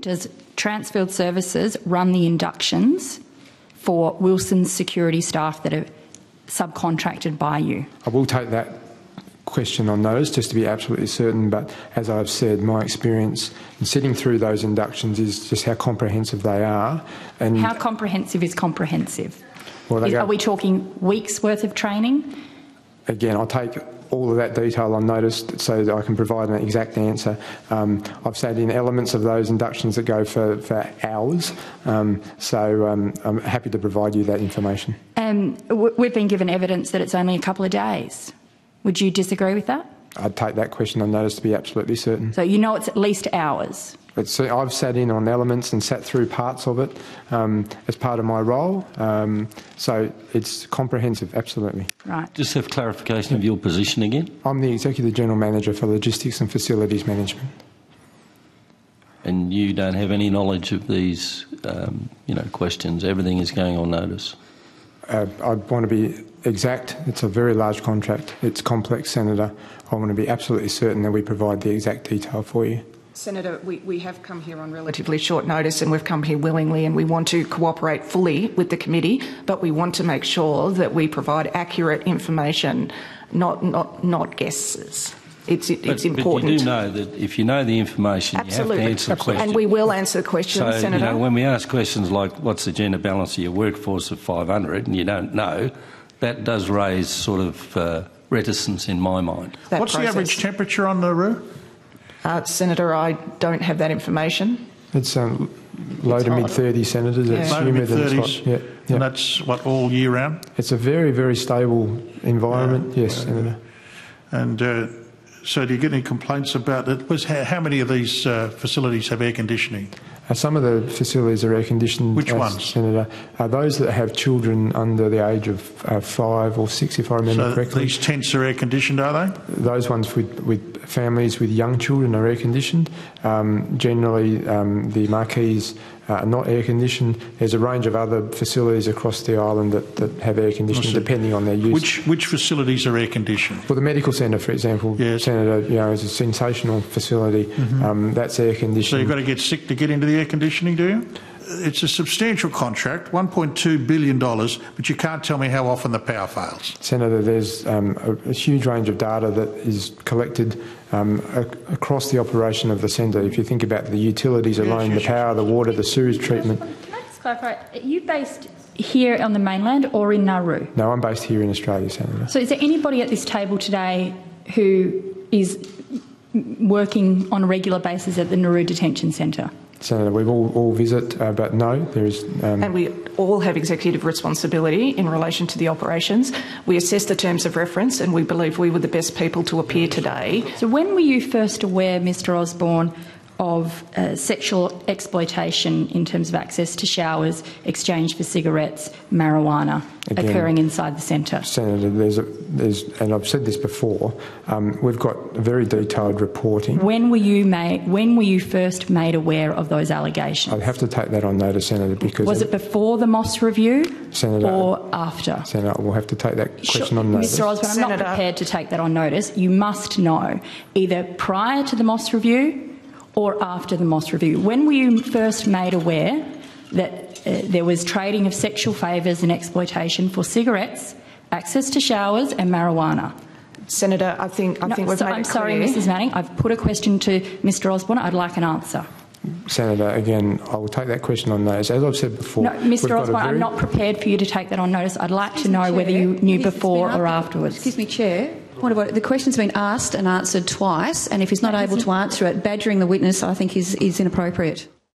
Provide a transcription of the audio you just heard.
Does Transfield Services run the inductions for Wilson's security staff that are subcontracted by you? I will take that question on notice just to be absolutely certain, but as I've said, my experience in sitting through those inductions is just how comprehensive they are. And how comprehensive is comprehensive? Well, are we talking weeks' worth of training? Again, I'll take all of that detail on notice so that I can provide an exact answer. I've sat in elements of those inductions that go for hours, so I'm happy to provide you that information. We've been given evidence that it's only a couple of days. Would you disagree with that? I'd take that question on notice to be absolutely certain. So you know it's at least hours? I've sat in on elements and sat through parts of it as part of my role, so it's comprehensive, absolutely. Right. Just have clarification of your position again. I'm the Executive General Manager for Logistics and Facilities Management. And you don't have any knowledge of these, questions? Everything is going on notice? I want to be exact. It's a very large contract. It's complex, Senator. I want to be absolutely certain that we provide the exact detail for you. Senator, we have come here on relatively short notice and we've come here willingly and we want to cooperate fully with the committee, but we want to make sure that we provide accurate information, not guesses. It's important. But you do know that if you know the information, absolutely, you have to answer the question. And we will answer the question, so, Senator. When we ask questions like what's the gender balance of your workforce of 500 and you don't know, that does raise sort of reticence in my mind. What's the average temperature on Nauru? Senator, I don't have that information. It's low to mid-30s, Senator. It's low to humid mid-30s, yeah. And that's, what, all year round? It's a very, very stable environment, yes, Senator. And so do you get any complaints about it? How many of these facilities have air conditioning? Some of the facilities are air-conditioned. Which ones? Senator? Those that have children under the age of 5 or 6, if I remember correctly. So these tents are air-conditioned, are they? Those ones with families with young children are air-conditioned. Generally, the marquees are not air-conditioned. There's a range of other facilities across the island that have air conditioning, depending on their use. Which facilities are air-conditioned? Well, the medical centre, for example, yes. Senator, is a sensational facility. That's air-conditioned. So you've got to get sick to get into the air conditioning, do you? It's a substantial contract, $1.2 billion, but you can't tell me how often the power fails. Senator, there's a huge range of data that is collected across the operation of the centre. If you think about the utilities alone, the power, the water, the sewage treatment. Can I just clarify, are you based here on the mainland or in Nauru? No, I'm based here in Australia, Senator. So is there anybody at this table today who is working on a regular basis at the Nauru Detention Centre? Senator, we all visit, but no, there is... And we all have executive responsibility in relation to the operations. We assess the terms of reference and we believe we were the best people to appear today. So when were you first aware, Mr Osborne, of sexual exploitation in terms of access to showers, exchange for cigarettes, marijuana occurring inside the centre? Senator, there's, and I've said this before, we've got very detailed reporting. When were you first made aware of those allegations? I'd have to take that on notice, Senator, because... Was it before the Moss review, Senator, or after? Senator, we'll have to take that question on notice. Mr Osborne, I'm not prepared to take that on notice. You must know either prior to the Moss review or after the Moss review. When were you first made aware that there was trading of sexual favours and exploitation for cigarettes, access to showers and marijuana? Senator, I think we've made it clear. I'm sorry, Mrs Manning. I've put a question to Mr Osborne. I'd like an answer. Senator, again, I will take that question on notice. As I've said before... No, Mr Osborne, I'm not prepared for you to take that on notice. I'd like to know whether you knew before or afterwards. Excuse me, Chair. The question's been asked and answered twice, and if he's not able to answer it, badgering the witness, I think, is inappropriate.